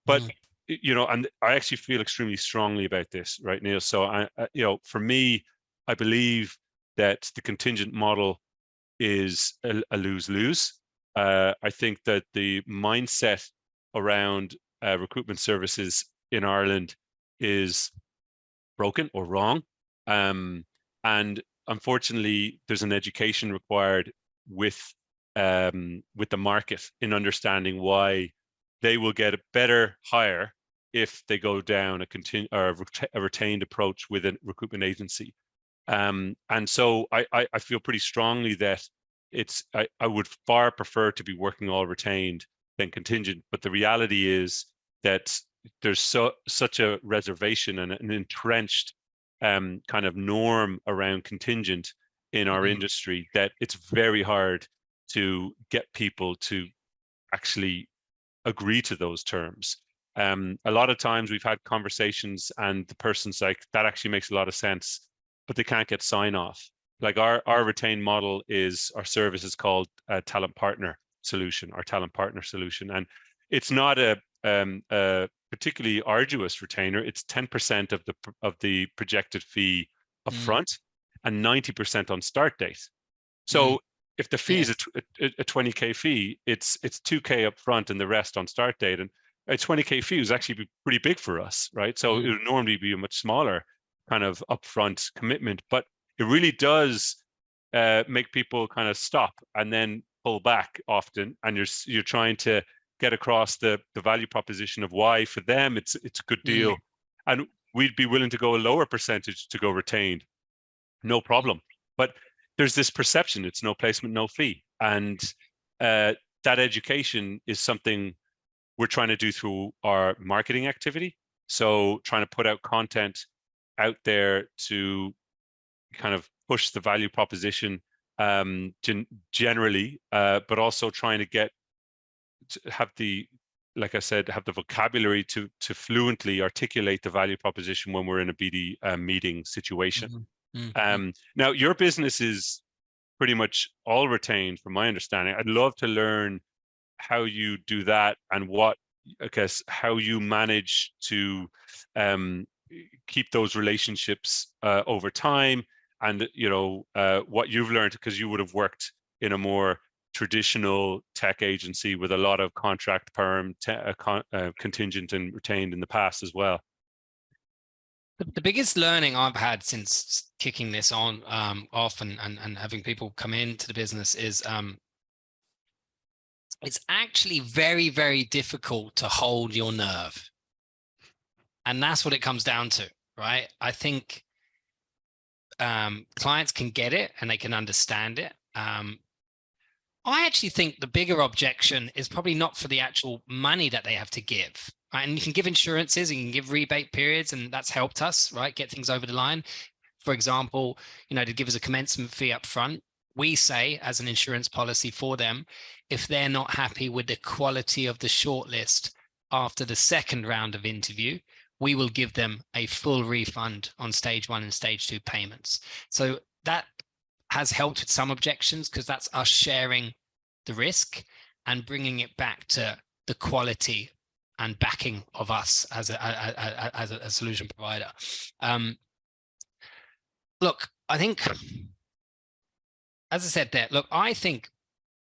But you know, and I actually feel extremely strongly about this, right, Neil? So I you know, for me, I believe that the contingent model is a lose-lose. I think that the mindset around recruitment services in Ireland is broken or wrong. And unfortunately, there's an education required with the market in understanding why they will get a better hire if they go down a retained approach with a recruitment agency. And so I feel pretty strongly that I would far prefer to be working all retained than contingent. But the reality is that there's such a reservation and an entrenched kind of norm around contingent in our industry that it's very hard to get people to actually agree to those terms. A lot of times we've had conversations and the person's like, that actually makes a lot of sense, but they can't get sign off. Like our retained model is, our service is called a talent partner solution, our talent partner solution. And it's not a particularly arduous retainer. It's 10% of the projected fee upfront and 90% on start date. So if the fee is a 20K fee, it's 2K upfront and the rest on start date. And a 20K fee is actually pretty big for us, right? So it would normally be a much smaller kind of upfront commitment, but it really does make people kind of stop and then pull back often. And you're trying to get across the value proposition of why for them it's a good deal. And we'd be willing to go a lower percentage to go retained, no problem. But there's this perception, it's no placement, no fee. And that education is something we're trying to do through our marketing activity. So trying to put out content out there to kind of push the value proposition generally, but also trying to have the, like I said, have the vocabulary to fluently articulate the value proposition when we're in a BD meeting situation. Now, your business is pretty much all retained, from my understanding. I'd love to learn how you do that and I guess, how you manage to keep those relationships over time, and what you've learned, because you would have worked in a more traditional tech agency with a lot of contract perm, contingent and retained in the past as well. The biggest learning I've had since kicking this on off and having people come into the business is it's actually very, very difficult to hold your nerve. And that's what it comes down to, right? I think clients can get it and they can understand it. I actually think the bigger objection is probably not for the actual money that they have to give. Right? And you can give insurances and you can give rebate periods, and that's helped us, right? Get things over the line. For example, to give us a commencement fee up front, we say as an insurance policy for them, if they're not happy with the quality of the shortlist after the second round of interview, we will give them a full refund on stage 1 and stage 2 payments. So that has helped with some objections, because that's us sharing the risk and bringing it back to the quality and backing of us as a solution provider. Look, I think, as I said there, look, I think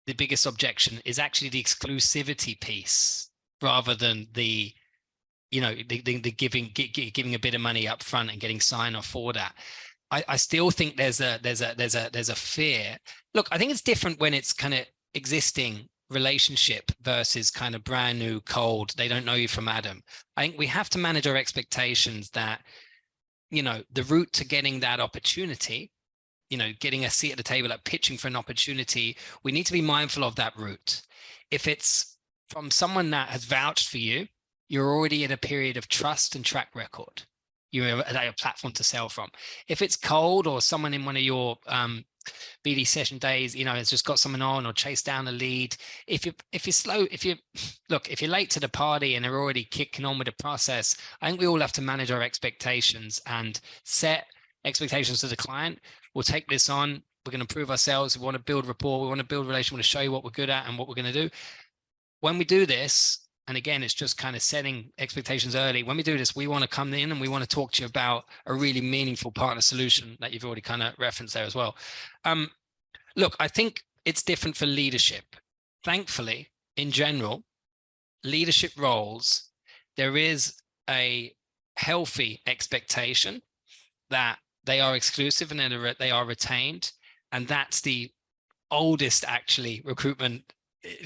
the biggest objection is actually the exclusivity piece, rather than the giving a bit of money up front and getting sign off for that. I still think there's a fear. Look, I think it's different when it's kind of existing relationship versus kind of brand new, cold, they don't know you from Adam. I think we have to manage our expectations that, the route to getting that opportunity, getting a seat at the table, like pitching for an opportunity, we need to be mindful of that route. If it's from someone that has vouched for you, you're already in a period of trust and track record. You're a platform to sell from. If it's cold, or someone in one of your BD session days, has just got someone on or chased down a lead. If you're slow, if you're late to the party and they're already kicking on with the process, I think we all have to manage our expectations and set expectations to the client. We'll take this on. We're going to prove ourselves. We want to build rapport. We want to build relation. We want to show you what we're good at and what we're going to do. When we do this, and again, it's just kind of setting expectations early. When we do this, we want to come in and we want to talk to you about a really meaningful partner solution that you've already kind of referenced there as well. Look, I think it's different for leadership. Thankfully, in general, leadership roles, there is a healthy expectation that they are exclusive and they are retained. And that's the oldest, actually, recruitment.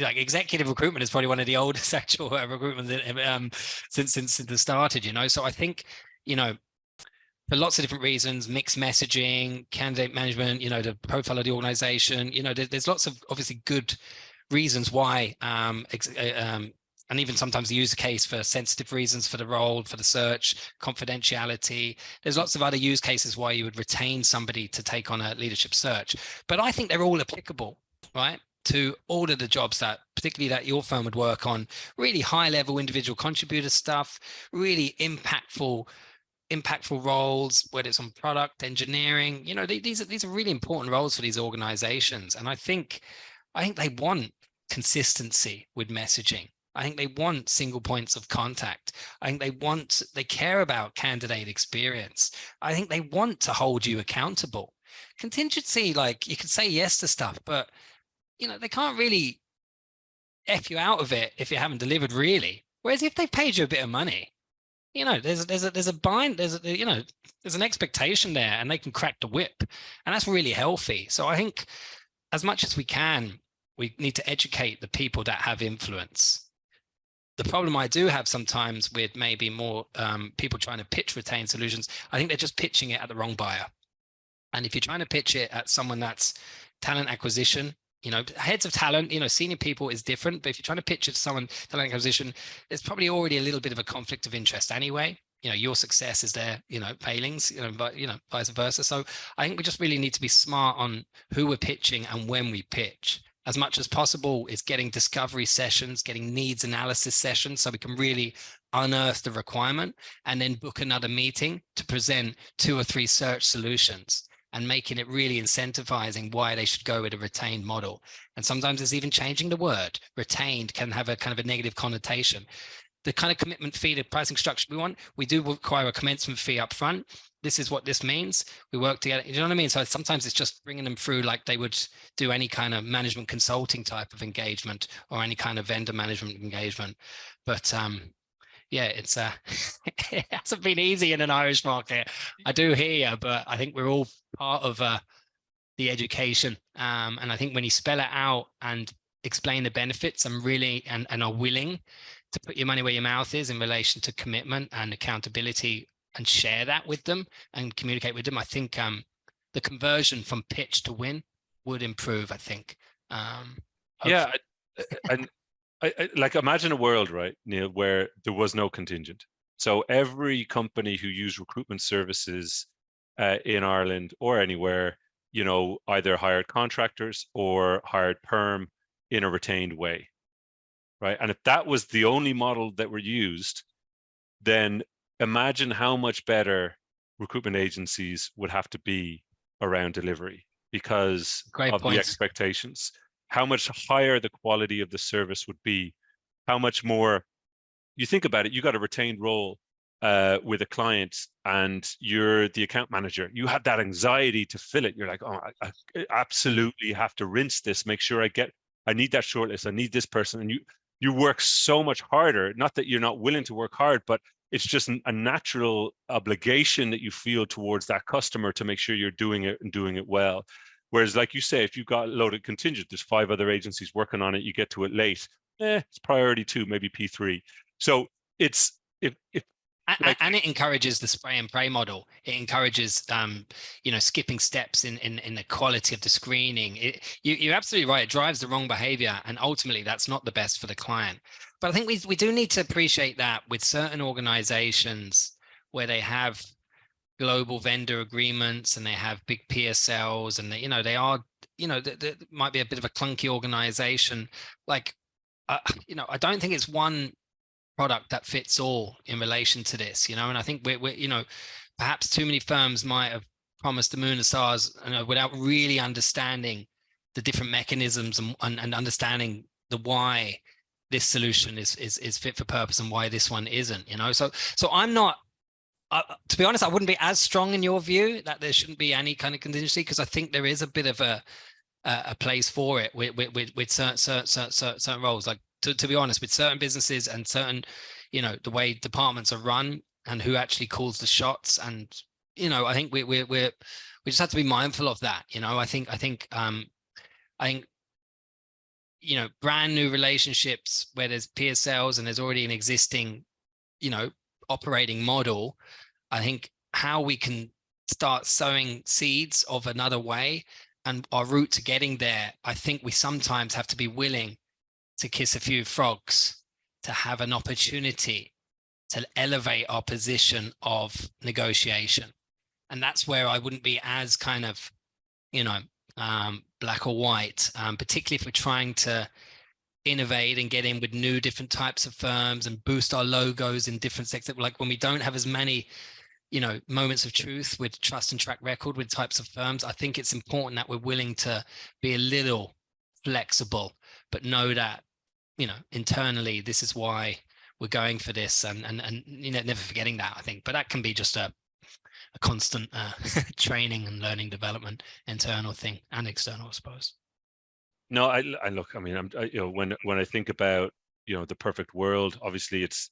Like executive recruitment is probably one of the oldest actual recruitment since it started, So I think, for lots of different reasons, mixed messaging, candidate management, the profile of the organization, there's lots of obviously good reasons why, and even sometimes the use case for sensitive reasons for the role, for the search, confidentiality. There's lots of other use cases why you would retain somebody to take on a leadership search. But I think they're all applicable, right, to all of the jobs that, particularly that your firm would work on, really high level individual contributor stuff, really impactful roles, whether it's on product engineering. These are really important roles for these organizations. And I think they want consistency with messaging. I think they want single points of contact. I think they care about candidate experience. I think they want to hold you accountable. Contingency, like, you can say yes to stuff, but they can't really F you out of it if you haven't delivered, really. Whereas if they've paid you a bit of money, there's an expectation there, and they can crack the whip, and that's really healthy. So I think, as much as we can, we need to educate the people that have influence. The problem I do have sometimes with maybe more people trying to pitch retained solutions, I think they're just pitching it at the wrong buyer. And if you're trying to pitch it at someone that's talent acquisition, heads of talent, senior people is different. But if you're trying to pitch it to someone, talent acquisition, there's probably already a little bit of a conflict of interest anyway. your success is their, failings, but, vice versa. So I think we just really need to be smart on who we're pitching and when we pitch. As much as possible is getting discovery sessions, getting needs analysis sessions, so we can really unearth the requirement and then book another meeting to present 2 or 3 search solutions, and making it really incentivizing why they should go with a retained model. And sometimes it's even changing the word. Retained can have a kind of a negative connotation. The kind of commitment fee, the pricing structure we want, we do require a commencement fee up front. This is what this means. We work together. You know what I mean? So sometimes it's just bringing them through like they would do any kind of management consulting type of engagement or any kind of vendor management engagement. But yeah, it's it hasn't been easy in an Irish market. I do hear you, but I think we're all part of the education. And I think when you spell it out and explain the benefits and really and are willing to put your money where your mouth is in relation to commitment and accountability, and share that with them and communicate with them, I think the conversion from pitch to win would improve, I think. Yeah, and I like imagine a world, right, Neil, where there was no contingent. So every company who used recruitment services in Ireland or anywhere, either hired contractors or hired perm in a retained way, right? And if that was the only model that were used, then imagine how much better recruitment agencies would have to be around delivery because of the expectations. How much higher the quality of the service would be, how much more. You think about it, you got a retained role with a client and you're the account manager. You have that anxiety to fill it. You're like, oh, I absolutely have to rinse this, make sure I need that shortlist, I need this person. And you work so much harder, not that you're not willing to work hard, but it's just a natural obligation that you feel towards that customer to make sure you're doing it and doing it well. Whereas, like you say, if you've got loaded contingent, there's 5 other agencies working on it, you get to it late, it's priority 2, maybe P3. So it's and it encourages the spray and pray model. It encourages skipping steps in the quality of the screening. You're absolutely right. It drives the wrong behavior, and ultimately that's not the best for the client. But I think we do need to appreciate that with certain organizations where they have global vendor agreements and they have big PSLs and they are might be a bit of a clunky organization. Like I don't think it's one product that fits all in relation to this, and I think we're perhaps too many firms might have promised the moon and stars without really understanding the different mechanisms and understanding the why this solution is fit for purpose and why this one isn't. So I'm not to be honest, I wouldn't be as strong in your view that there shouldn't be any kind of contingency, because I think there is a bit of a place for it with certain roles. Like to be honest, with certain businesses and certain, the way departments are run and who actually calls the shots. And, I think we just have to be mindful of that. I think brand new relationships where there's PSLs and there's already an existing, operating model. I think how we can start sowing seeds of another way and our route to getting there, I think we sometimes have to be willing to kiss a few frogs to have an opportunity to elevate our position of negotiation. And that's where I wouldn't be as kind of, black or white, particularly if we're trying to innovate and get in with new different types of firms and boost our logos in different sectors. Like when we don't have as many, moments of truth with trust and track record with types of firms, I think it's important that we're willing to be a little flexible, but know that, internally, this is why we're going for this, and never forgetting that, I think. But that can be just a constant training and learning development, internal thing and external, I suppose. No, I look. I mean, when I think about the perfect world, obviously it's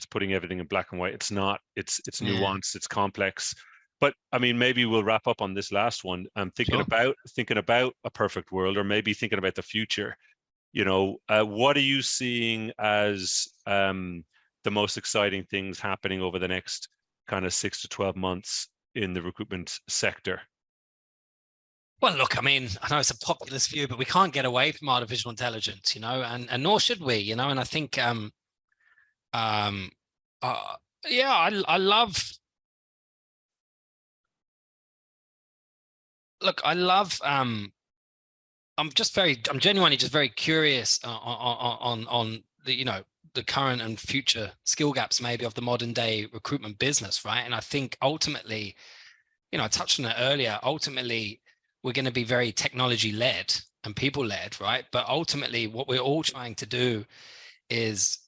putting everything in black and white. It's not. It's nuanced. It's complex. But I mean, maybe we'll wrap up on this last one. I'm thinking about a perfect world, or maybe thinking about the future. What are you seeing as the most exciting things happening over the next kind of 6 to 12 months in the recruitment sector? Well, look, I mean, I know it's a populist view, but we can't get away from artificial intelligence, and nor should we, and I think Yeah, I love. Look, I love. I'm genuinely just very curious on the, the current and future skill gaps maybe of the modern day recruitment business, right? And I think ultimately, I touched on it earlier. Ultimately, we're going to be very technology led and people led, right? But ultimately, what we're all trying to do is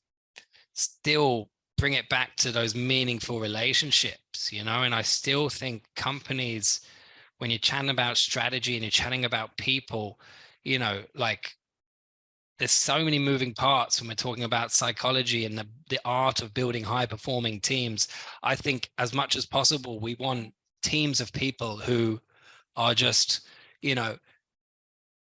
still bring it back to those meaningful relationships, and I still think companies, when you're chatting about strategy and you're chatting about people, like there's so many moving parts when we're talking about psychology and the art of building high performing teams. I think as much as possible, we want teams of people who are just,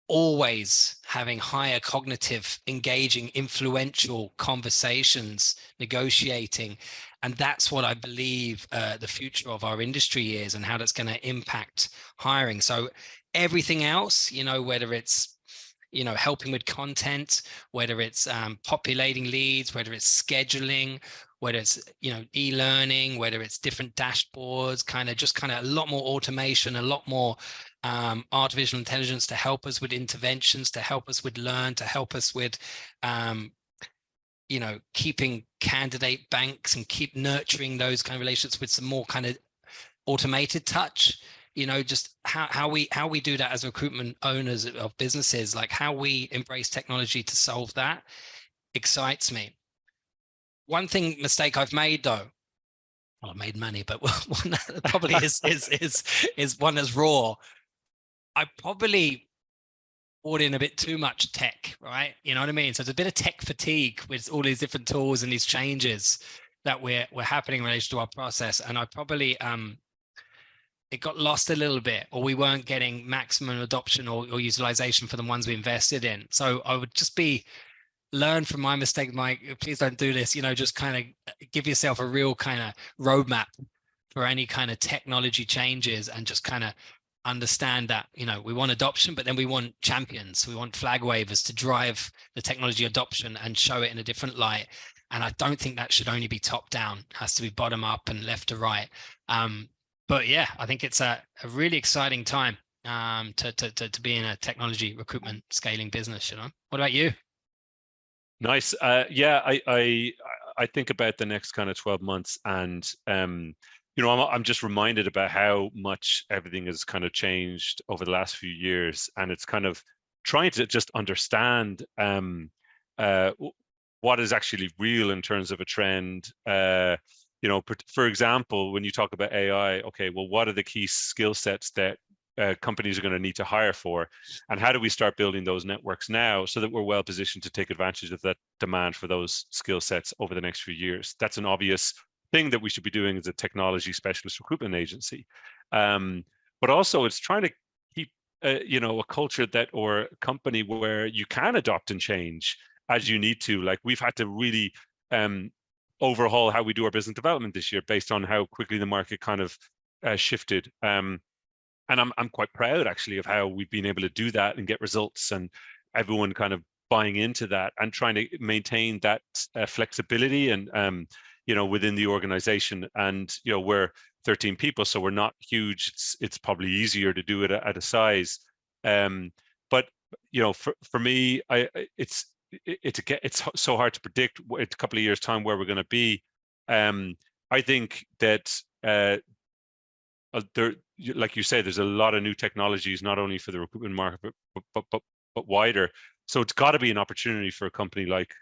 always having higher cognitive, engaging, influential conversations, negotiating. And that's what I believe the future of our industry is, and how that's going to impact hiring. So everything else, whether it's helping with content, whether it's populating leads, whether it's scheduling, whether it's e-learning, whether it's different dashboards, kind of a lot more automation, a lot more artificial intelligence to help us with interventions, to help us with learn, to help us with keeping candidate banks and keep nurturing those kind of relationships with some more kind of automated touch. Just how we do that as recruitment owners of businesses, like how we embrace technology to solve that, excites me. One mistake I've made though, well, I've made many, but one that probably is one that's raw. I probably brought in a bit too much tech, right? You know what I mean? So there's a bit of tech fatigue with all these different tools and these changes that we're happening in relation to our process. And I probably it got lost a little bit, or we weren't getting maximum adoption or utilization for the ones we invested in. So I would just learn from my mistake, Mike. Please don't do this. Just kind of give yourself a real kind of roadmap for any kind of technology changes, and just kind of understand that, we want adoption, but then we want champions. We want flag wavers to drive the technology adoption and show it in a different light. And I don't think that should only be top down. It has to be bottom up and left to right. But yeah, I think it's a really exciting time to be in a technology recruitment scaling business. What about you? Nice. Yeah, I think about the next kind of 12 months, and I'm just reminded about how much everything has kind of changed over the last few years, and it's kind of trying to just understand what is actually real in terms of a trend. For example, when you talk about AI, okay, well, what are the key skill sets that companies are going to need to hire for, and how do we start building those networks now so that we're well positioned to take advantage of that demand for those skill sets over the next few years? That's an obvious thing that we should be doing as a technology specialist recruitment agency. But also it's trying to keep a culture or a company where you can adopt and change as you need to. Like, we've had to really overhaul how we do our business development this year based on how quickly the market kind of shifted. And I'm quite proud actually of how we've been able to do that and get results, and everyone kind of buying into that and trying to maintain that flexibility and within the organization. And we're 13 people, so we're not huge. It's probably easier to do it at a size. But for me, it's so hard to predict in a couple of years' time where we're going to be. I think that there, like you say, there's a lot of new technologies, not only for the recruitment market, but wider. So it's got to be an opportunity for a company like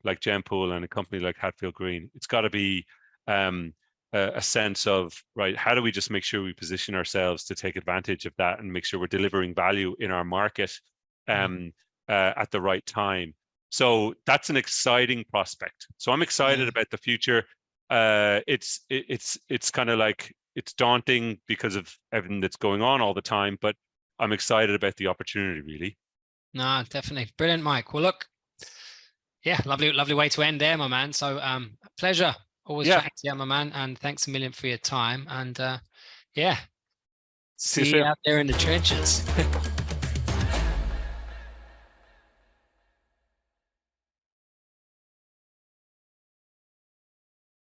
GemPool and a company like Hadfield Green. It's got to be a sense of, right, how do we just make sure we position ourselves to take advantage of that and make sure we're delivering value in our market at the right time. So that's an exciting prospect. So I'm excited about the future. It's kind of like, it's daunting because of everything that's going on all the time, but I'm excited about the opportunity, really. No, definitely. Brilliant, Mike. Well, look, yeah, lovely way to end there, my man. So pleasure always chatting to you, my man, and thanks a million for your time. And yeah, see you out there in the trenches.